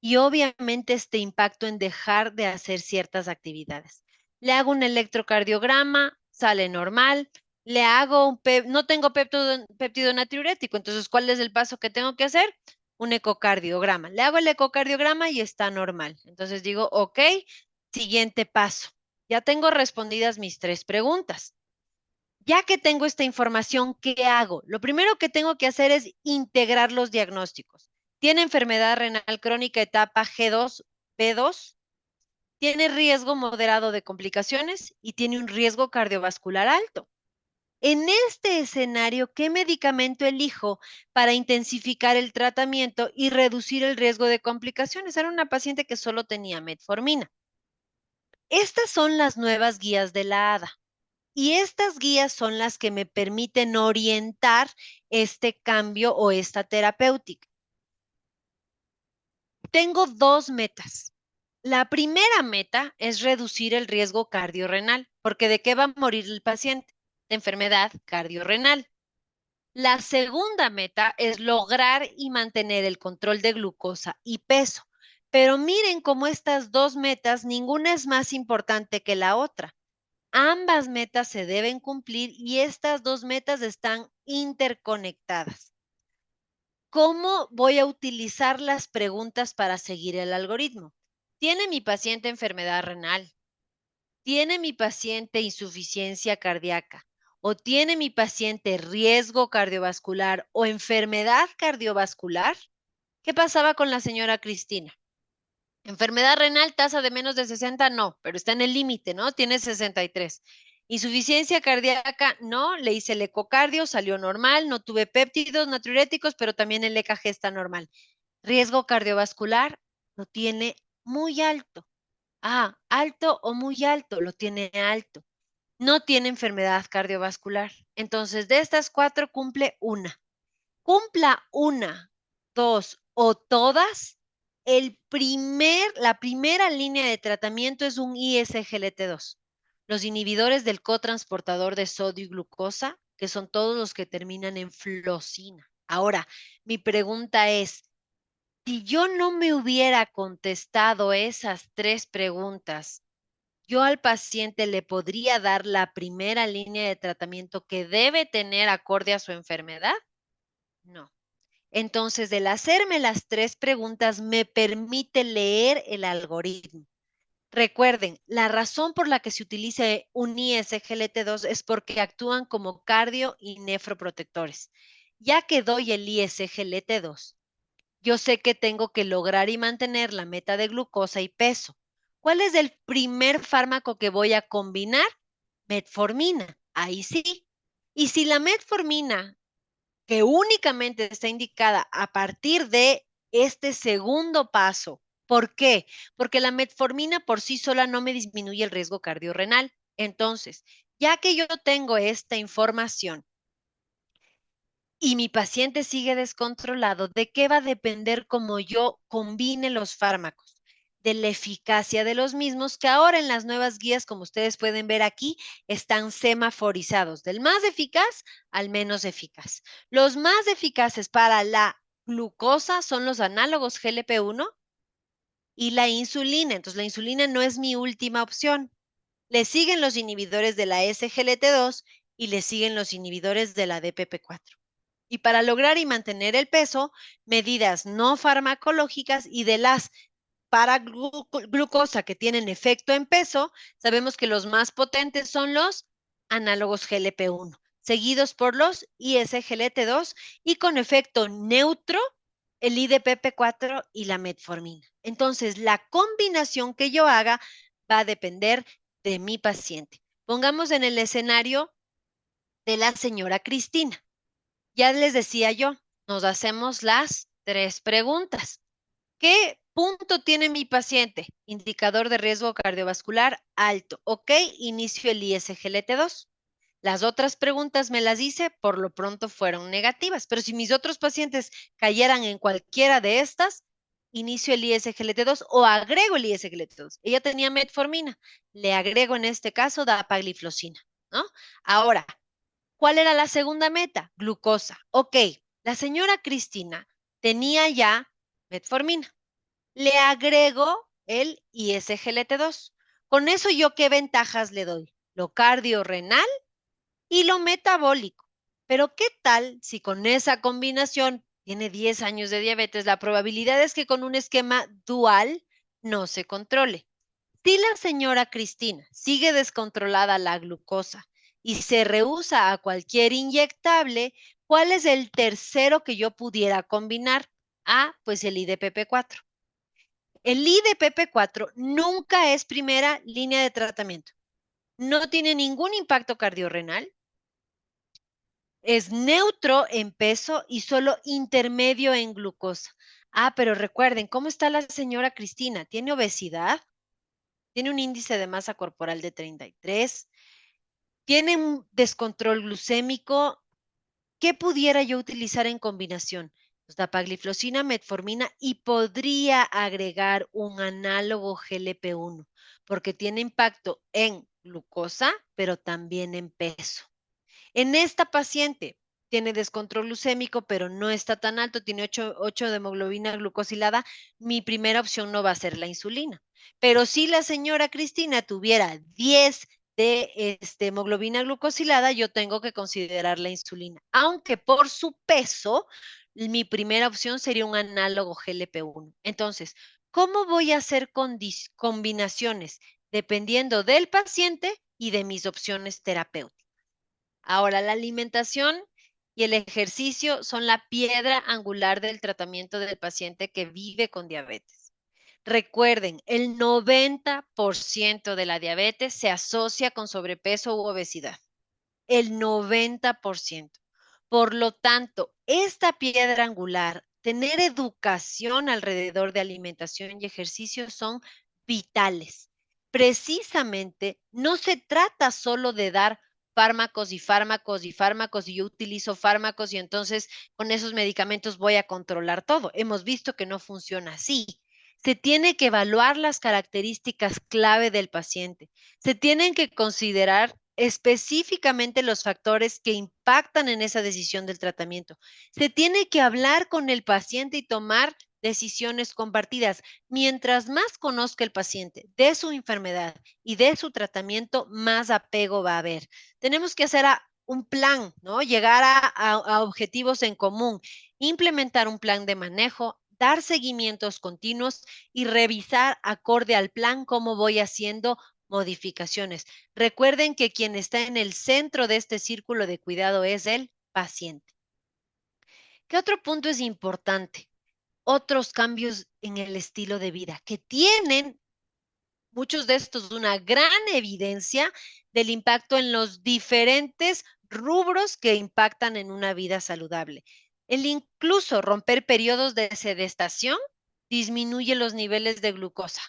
Y obviamente este impacto en dejar de hacer ciertas actividades. Le hago un electrocardiograma, sale normal. Le hago no tengo péptido natriurético, entonces, ¿cuál es el paso que tengo que hacer? Un ecocardiograma. Le hago el ecocardiograma y está normal. Entonces digo, ok, siguiente paso. Ya tengo respondidas mis tres preguntas. Ya que tengo esta información, ¿qué hago? Lo primero que tengo que hacer es integrar los diagnósticos. Tiene enfermedad renal crónica etapa G2, B2, tiene riesgo moderado de complicaciones y tiene un riesgo cardiovascular alto. En este escenario, ¿qué medicamento elijo para intensificar el tratamiento y reducir el riesgo de complicaciones? Era una paciente que solo tenía metformina. Estas son las nuevas guías de la ADA. Y estas guías son las que me permiten orientar este cambio o esta terapéutica. Tengo dos metas. La primera meta es reducir el riesgo cardiorrenal, porque ¿de qué va a morir el paciente? De enfermedad cardiorrenal. La segunda meta es lograr y mantener el control de glucosa y peso. Pero miren cómo estas dos metas, ninguna es más importante que la otra. Ambas metas se deben cumplir y estas dos metas están interconectadas. ¿Cómo voy a utilizar las preguntas para seguir el algoritmo? ¿Tiene mi paciente enfermedad renal? ¿Tiene mi paciente insuficiencia cardíaca? ¿O tiene mi paciente riesgo cardiovascular o enfermedad cardiovascular? ¿Qué pasaba con la señora Cristina? Enfermedad renal, tasa de menos de 60, no, pero está en el límite, ¿no? Tiene 63. Insuficiencia cardíaca, no, le hice el ecocardio, salió normal, no tuve péptidos natriuréticos, pero también el EKG está normal. Riesgo cardiovascular, lo tiene muy alto. Alto o muy alto, lo tiene alto. No tiene enfermedad cardiovascular. Entonces, de estas cuatro, cumple una. Cumpla una, dos o todas, la primera línea de tratamiento es un ISGLT2. Los inhibidores del cotransportador de sodio y glucosa, que son todos los que terminan en flocina. Ahora, mi pregunta es, si yo no me hubiera contestado esas tres preguntas, ¿yo al paciente le podría dar la primera línea de tratamiento que debe tener acorde a su enfermedad? No. Entonces, el hacerme las tres preguntas me permite leer el algoritmo. Recuerden, la razón por la que se utiliza un ISGLT2 es porque actúan como cardio y nefroprotectores. Ya que doy el ISGLT2, yo sé que tengo que lograr y mantener la meta de glucosa y peso. ¿Cuál es el primer fármaco que voy a combinar? metformina, ahí sí. Y si la metformina, que únicamente está indicada a partir de este segundo paso, ¿por qué? Porque la metformina por sí sola no me disminuye el riesgo cardiorrenal. Entonces, ya que yo tengo esta información y mi paciente sigue descontrolado, ¿de qué va a depender cómo yo combine los fármacos? De la eficacia de los mismos, que ahora en las nuevas guías, como ustedes pueden ver aquí, están semaforizados, del más eficaz al menos eficaz. Los más eficaces para la glucosa son los análogos GLP-1 y la insulina. Entonces, la insulina no es mi última opción. Le siguen los inhibidores de la SGLT2 y le siguen los inhibidores de la DPP4. Y para lograr y mantener el peso, medidas no farmacológicas y de las para glucosa que tienen efecto en peso, sabemos que los más potentes son los análogos GLP-1, seguidos por los ISGLT2 y con efecto neutro el IDPP4 y la metformina. Entonces, la combinación que yo haga va a depender de mi paciente. Pongamos en el escenario de la señora Cristina. Ya les decía yo, nos hacemos las 3 preguntas. ¿Qué punto tiene mi paciente? Indicador de riesgo cardiovascular alto. Ok, inicio el ISGLT2. Las otras preguntas me las hice, por lo pronto fueron negativas, pero si mis otros pacientes cayeran en cualquiera de estas, inicio el ISGLT2 o agrego el ISGLT2. Ella tenía metformina, le agrego en este caso dapagliflozina, ¿no? Ahora, ¿cuál era la segunda meta? Glucosa. Ok, la señora Cristina tenía ya metformina. Le agrego el ISGLT2. Con eso, ¿yo qué ventajas le doy? Lo cardiorrenal y lo metabólico. Pero ¿qué tal si con esa combinación tiene 10 años de diabetes? La probabilidad es que con un esquema dual no se controle. Si la señora Cristina sigue descontrolada la glucosa y se rehúsa a cualquier inyectable, ¿cuál es el tercero que yo pudiera combinar? Ah, pues el IDPP4. El IDPP4 nunca es primera línea de tratamiento. No tiene ningún impacto cardiorrenal, es neutro en peso y solo intermedio en glucosa. Ah, pero recuerden, ¿cómo está la señora Cristina? ¿Tiene obesidad? ¿Tiene un índice de masa corporal de 33? ¿Tiene un descontrol glucémico? ¿Qué pudiera yo utilizar en combinación? Pues dapagliflozina, metformina y podría agregar un análogo GLP-1 porque tiene impacto en glucosa, pero también en peso. En esta paciente tiene descontrol glucémico, pero no está tan alto, tiene 8 de hemoglobina glucosilada, mi primera opción no va a ser la insulina. Pero si la señora Cristina tuviera 10 de hemoglobina glucosilada, yo tengo que considerar la insulina, aunque por su peso, mi primera opción sería un análogo GLP-1. Entonces, ¿cómo voy a hacer combinaciones? Dependiendo del paciente y de mis opciones terapéuticas. Ahora, la alimentación y el ejercicio son la piedra angular del tratamiento del paciente que vive con diabetes. Recuerden, el 90% de la diabetes se asocia con sobrepeso u obesidad. El 90%. Por lo tanto, esta piedra angular, tener educación alrededor de alimentación y ejercicio son vitales. Precisamente, no se trata solo de dar fármacos y fármacos y fármacos y yo utilizo fármacos y entonces con esos medicamentos voy a controlar todo. Hemos visto que no funciona así. Se tiene que evaluar las características clave del paciente. Se tienen que considerar específicamente los factores que impactan en esa decisión del tratamiento. Se tiene que hablar con el paciente y tomar decisiones compartidas. Mientras más conozca el paciente de su enfermedad y de su tratamiento, más apego va a haber. Tenemos que hacer un plan, ¿no? Llegar a objetivos en común, implementar un plan de manejo, dar seguimientos continuos y revisar acorde al plan cómo voy haciendo modificaciones. Recuerden que quien está en el centro de este círculo de cuidado es el paciente. ¿Qué otro punto es importante? Otros cambios en el estilo de vida que tienen Muchos de estos, una gran evidencia del impacto en los diferentes rubros que impactan en una vida saludable. El incluso romper periodos de sedestación disminuye los niveles de glucosa.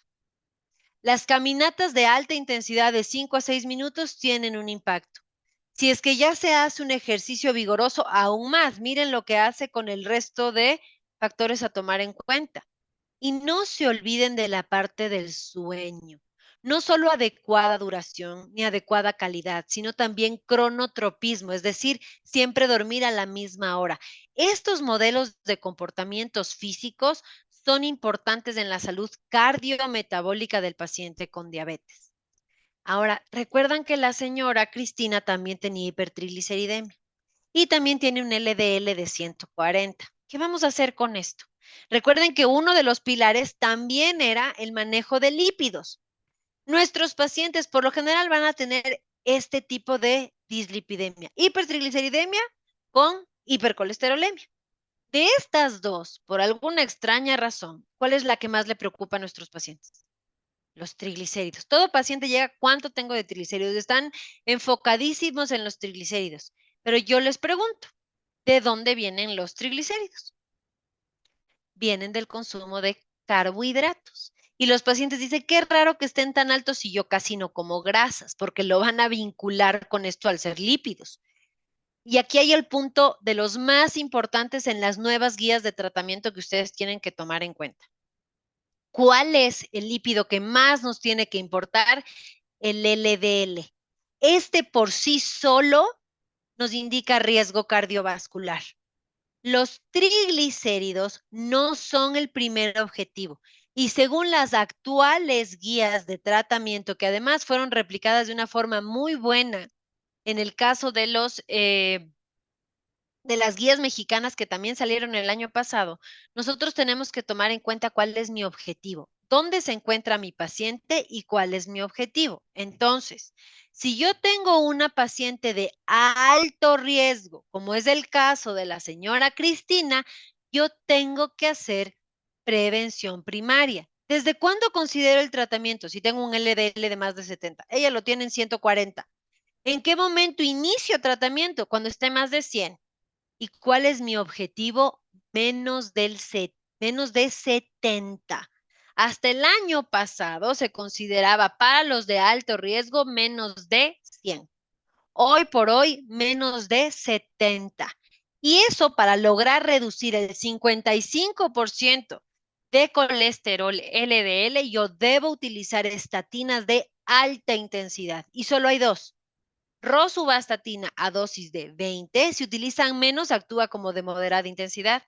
Las caminatas de alta intensidad de 5 a 6 minutos tienen un impacto. Si es que ya se hace un ejercicio vigoroso, aún más, miren lo que hace con el resto de factores a tomar en cuenta. Y no se olviden de la parte del sueño. No solo adecuada duración ni adecuada calidad, sino también cronotropismo, es decir, siempre dormir a la misma hora. Estos modelos de comportamientos físicos son importantes en la salud cardiometabólica del paciente con diabetes. Ahora, recuerdan que la señora Cristina también tenía hipertrigliceridemia y también tiene un LDL de 140. ¿Qué vamos a hacer con esto? Recuerden que uno de los pilares también era el manejo de lípidos. Nuestros pacientes por lo general van a tener este tipo de dislipidemia, hipertrigliceridemia con hipercolesterolemia. De estas dos, por alguna extraña razón, ¿cuál es la que más le preocupa a nuestros pacientes? Los triglicéridos. Todo paciente llega, ¿cuánto tengo de triglicéridos? Están enfocadísimos en los triglicéridos. Pero yo les pregunto, ¿de dónde vienen los triglicéridos? Vienen del consumo de carbohidratos. Y los pacientes dicen, qué raro que estén tan altos si yo casi no como grasas, porque lo van a vincular con esto al ser lípidos. Y aquí hay el punto de los más importantes en las nuevas guías de tratamiento que ustedes tienen que tomar en cuenta. ¿Cuál es el lípido que más nos tiene que importar? El LDL. Este por sí solo nos indica riesgo cardiovascular. Los triglicéridos no son el primer objetivo y según las actuales guías de tratamiento, que además fueron replicadas de una forma muy buena en el caso de las guías mexicanas que también salieron el año pasado, nosotros tenemos que tomar en cuenta cuál es mi objetivo, dónde se encuentra mi paciente y cuál es mi objetivo. Entonces, si yo tengo una paciente de alto riesgo, como es el caso de la señora Cristina, yo tengo que hacer prevención primaria. ¿Desde cuándo considero el tratamiento? Si tengo un LDL de más de 70, ella lo tiene en 140. ¿En qué momento inicio tratamiento? Cuando esté más de 100. ¿Y cuál es mi objetivo? Menos de 70. Hasta el año pasado se consideraba para los de alto riesgo menos de 100. Hoy por hoy, menos de 70. Y eso para lograr reducir el 55% de colesterol LDL, yo debo utilizar estatinas de alta intensidad. Y solo hay dos. Rosuvastatina a dosis de 20, si utilizan menos, actúa como de moderada intensidad.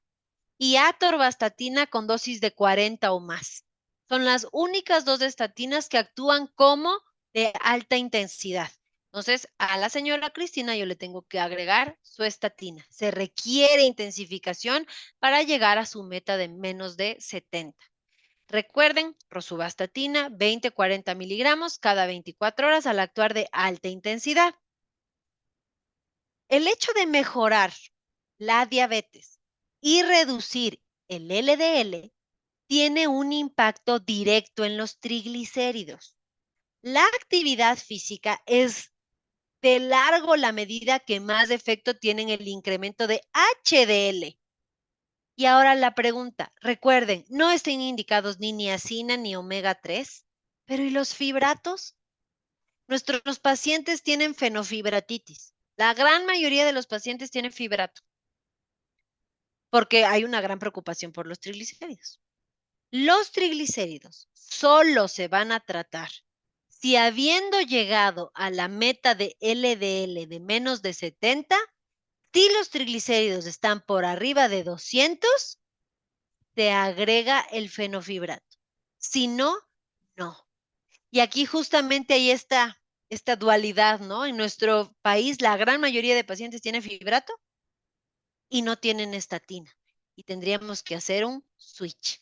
Y atorvastatina con dosis de 40 o más. Son las únicas dos estatinas que actúan como de alta intensidad. Entonces, a la señora Cristina yo le tengo que agregar su estatina. Se requiere intensificación para llegar a su meta de menos de 70. Recuerden, rosuvastatina, 20-40 miligramos cada 24 horas al actuar de alta intensidad. El hecho de mejorar la diabetes y reducir el LDL tiene un impacto directo en los triglicéridos. La actividad física es de largo la medida que más efecto tiene en el incremento de HDL. Y ahora la pregunta, recuerden, no están indicados ni niacina ni omega 3, pero ¿y los fibratos? Nuestros pacientes tienen fenofibratitis. La gran mayoría de los pacientes tienen fibrato, porque hay una gran preocupación por los triglicéridos. Los triglicéridos solo se van a tratar si habiendo llegado a la meta de LDL de menos de 70, si los triglicéridos están por arriba de 200, se agrega el fenofibrato. Si no, no. Y aquí justamente hay esta dualidad, ¿no? En nuestro país la gran mayoría de pacientes tienen fibrato y no tienen estatina. Y tendríamos que hacer un switch.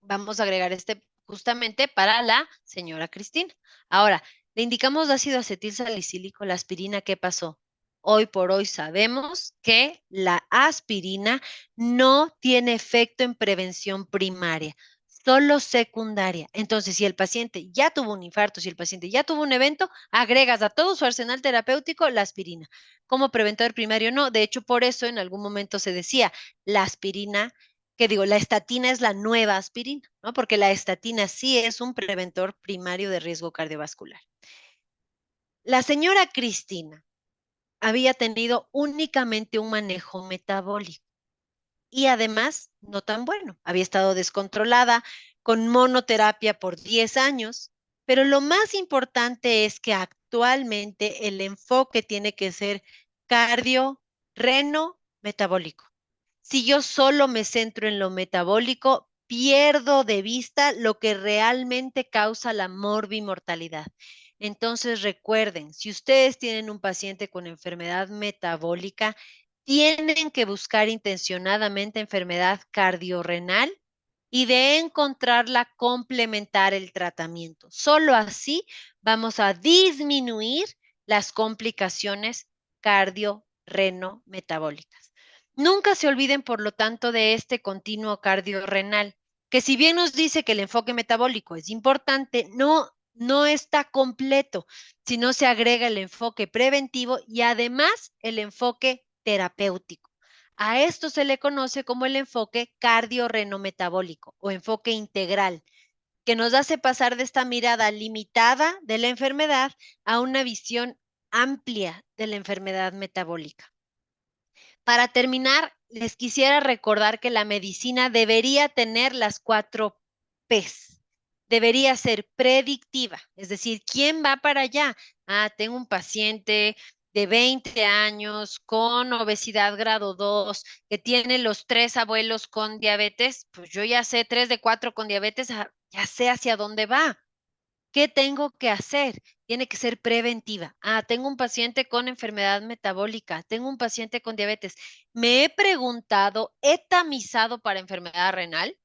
Vamos a agregar este justamente para la señora Cristina. Ahora, le indicamos ácido acetil salicílico, la aspirina, ¿qué pasó? Hoy por hoy sabemos que la aspirina no tiene efecto en prevención primaria. solo secundaria. Entonces, si el paciente ya tuvo un infarto, si el paciente ya tuvo un evento, agregas a todo su arsenal terapéutico la aspirina. Como preventor primario, no. De hecho, por eso en algún momento se decía la aspirina, que digo, la estatina es la nueva aspirina, ¿no? Porque la estatina sí es un preventor primario de riesgo cardiovascular. La señora Cristina había tenido únicamente un manejo metabólico y además no tan bueno. Había estado descontrolada con monoterapia por 10 años, pero lo más importante es que actualmente el enfoque tiene que ser cardio, reno, metabólico. Si yo solo me centro en lo metabólico, pierdo de vista lo que realmente causa la morbimortalidad. Entonces recuerden, si ustedes tienen un paciente con enfermedad metabólica, tienen que buscar intencionadamente enfermedad cardiorrenal y de encontrarla complementar el tratamiento. Solo así vamos a disminuir las complicaciones cardiorreno-metabólicas. Nunca se olviden, por lo tanto, de este continuo cardiorrenal, que si bien nos dice que el enfoque metabólico es importante, no está completo si no se agrega el enfoque preventivo y además el enfoque terapéutico. A esto se le conoce como el enfoque cardiorrenometabólico o enfoque integral, que nos hace pasar de esta mirada limitada de la enfermedad a una visión amplia de la enfermedad metabólica. Para terminar, les quisiera recordar que la medicina debería tener las 4 Ps. Debería ser predictiva, es decir, ¿quién va para allá? Tengo un paciente de 20 años con obesidad grado 2 que tiene los 3 abuelos con diabetes, pues yo ya sé, 3 de 4 con diabetes, ya sé hacia dónde va. ¿Qué tengo que hacer? Tiene que ser preventiva. Tengo un paciente con enfermedad metabólica, tengo un paciente con diabetes. Me he preguntado, ¿he tamizado para enfermedad renal?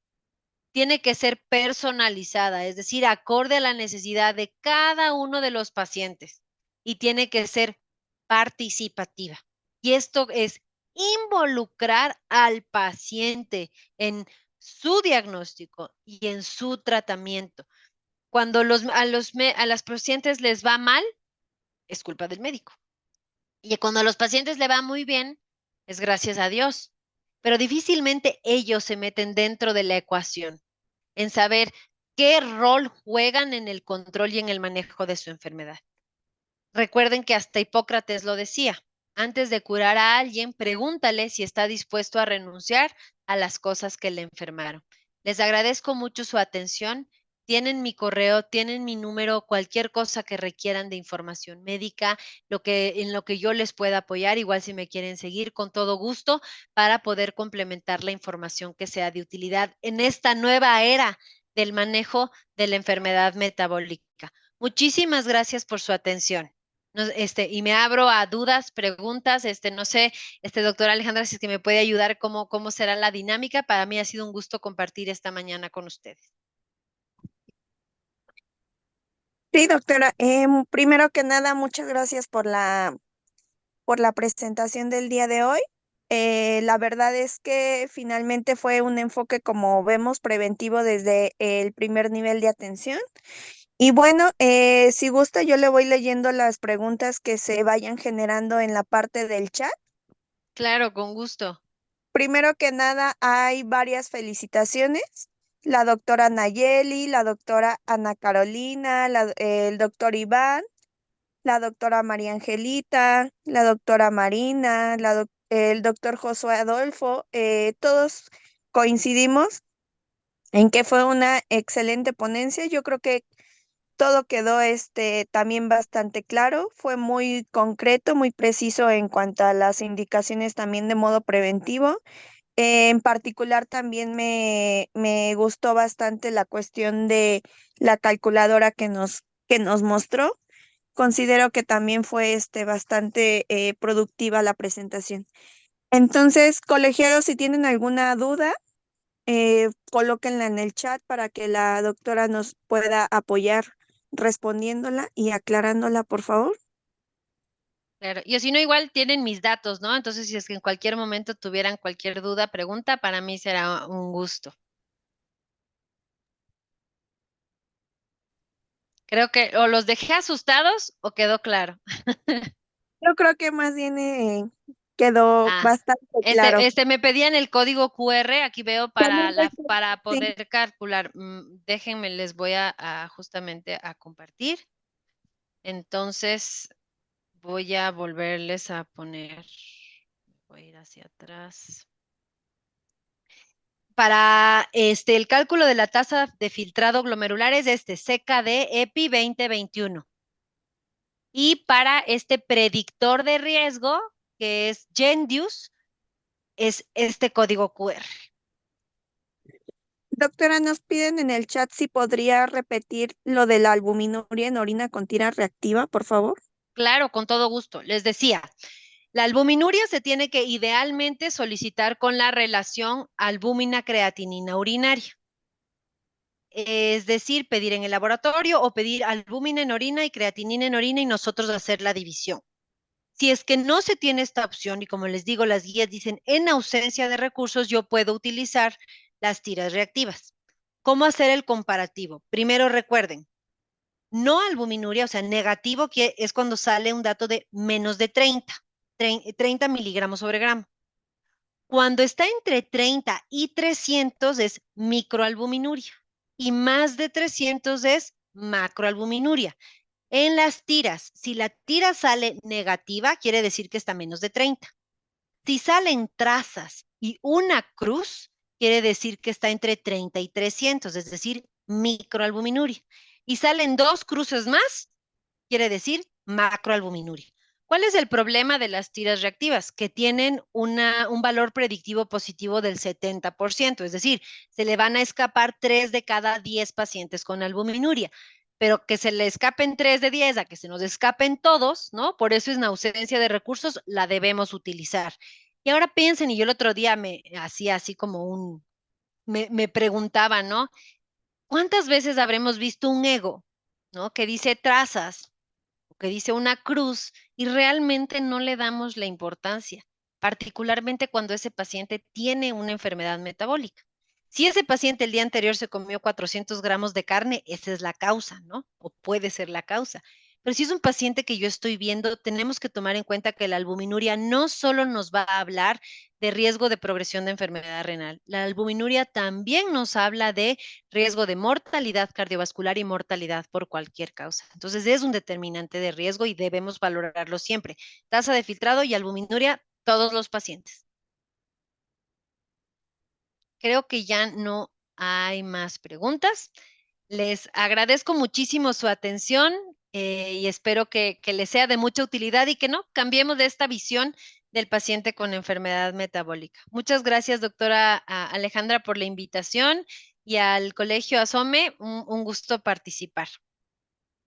Tiene que ser personalizada, es decir, acorde a la necesidad de cada uno de los pacientes y tiene que ser participativa. Y esto es involucrar al paciente en su diagnóstico y en su tratamiento. Cuando a las pacientes les va mal, es culpa del médico. Y cuando a los pacientes le va muy bien, es gracias a Dios. Pero difícilmente ellos se meten dentro de la ecuación en saber qué rol juegan en el control y en el manejo de su enfermedad. Recuerden que hasta Hipócrates lo decía. Antes de curar a alguien, pregúntale si está dispuesto a renunciar a las cosas que le enfermaron. Les agradezco mucho su atención. Tienen mi correo, tienen mi número, cualquier cosa que requieran de información médica, en lo que yo les pueda apoyar, igual si me quieren seguir, con todo gusto, para poder complementar la información que sea de utilidad en esta nueva era del manejo de la enfermedad metabólica. Muchísimas gracias por su atención. No, y me abro a dudas, preguntas, no sé, doctora Alejandra, si es que me puede ayudar cómo será la dinámica. Para mí ha sido un gusto compartir esta mañana con ustedes. Sí, doctora. Primero que nada, muchas gracias por la presentación del día de hoy. La verdad es que finalmente fue un enfoque, como vemos, preventivo desde el primer nivel de atención. Y bueno, si gusta, yo le voy leyendo las preguntas que se vayan generando en la parte del chat. Claro, con gusto. Primero que nada, hay varias felicitaciones. La doctora Nayeli, la doctora Ana Carolina, el doctor Iván, la doctora María Angelita, la doctora Marina, el doctor Josué Adolfo. Todos coincidimos en que fue una excelente ponencia. Yo creo que todo quedó también bastante claro. Fue muy concreto, muy preciso en cuanto a las indicaciones también de modo preventivo. En particular también me gustó bastante la cuestión de la calculadora que nos mostró. Considero que también fue bastante productiva la presentación. Entonces, colegiados, si tienen alguna duda, colóquenla en el chat para que la doctora nos pueda apoyar respondiéndola y aclarándola, por favor. Claro. Y si no, igual tienen mis datos, ¿no? Entonces, si es que en cualquier momento tuvieran cualquier duda, pregunta, para mí será un gusto. Creo que o los dejé asustados o quedó claro. Yo creo que más bien quedó Ah, bastante claro. me pedían el código QR, aquí veo También para sí. poder calcular. Déjenme, les voy a justamente a compartir. Entonces, voy a volverles a poner, voy a ir hacia atrás. Para el cálculo de la tasa de filtrado glomerular es CKD EPI 2021. Y para este predictor de riesgo, que es Gendius, es este código QR. Doctora, nos piden en el chat si podría repetir lo de la albuminuria en orina con tira reactiva, por favor. Claro, con todo gusto. Les decía, la albuminuria se tiene que idealmente solicitar con la relación albúmina-creatinina urinaria. Es decir, pedir en el laboratorio o pedir albúmina en orina y creatinina en orina y nosotros hacer la división. Si es que no se tiene esta opción, y como les digo, las guías dicen en ausencia de recursos, yo puedo utilizar las tiras reactivas. ¿Cómo hacer el comparativo? Primero recuerden, no albuminuria, o sea, negativo, que es cuando sale un dato de menos de 30 miligramos sobre gramo. Cuando está entre 30 y 300 es microalbuminuria y más de 300 es macroalbuminuria. En las tiras, si la tira sale negativa, quiere decir que está menos de 30. Si salen trazas y una cruz, quiere decir que está entre 30 y 300, es decir, microalbuminuria. Y salen dos cruces más, quiere decir macroalbuminuria. ¿Cuál es el problema de las tiras reactivas? Que tienen un valor predictivo positivo del 70%, es decir, se le van a escapar 3 de cada 10 pacientes con albuminuria, pero que se le escapen 3 de 10 a que se nos escapen todos, ¿no? Por eso es una ausencia de recursos, la debemos utilizar. Y ahora piensen, y yo el otro día me hacía así como me preguntaba, ¿no? ¿Cuántas veces habremos visto un ego, ¿no? Que dice trazas, que dice una cruz y realmente no le damos la importancia, particularmente cuando ese paciente tiene una enfermedad metabólica. Si ese paciente el día anterior se comió 400 gramos de carne, esa es la causa, ¿no? O puede ser la causa. Pero si es un paciente que yo estoy viendo, tenemos que tomar en cuenta que la albuminuria no solo nos va a hablar de riesgo de progresión de enfermedad renal, la albuminuria también nos habla de riesgo de mortalidad cardiovascular y mortalidad por cualquier causa. Entonces es un determinante de riesgo y debemos valorarlo siempre. Tasa de filtrado y albuminuria, todos los pacientes. Creo que ya no hay más preguntas. Les agradezco muchísimo su atención y espero que les sea de mucha utilidad y que no cambiemos de esta visión del paciente con enfermedad metabólica. Muchas gracias, doctora Alejandra, por la invitación y al Colegio Asome, un gusto participar.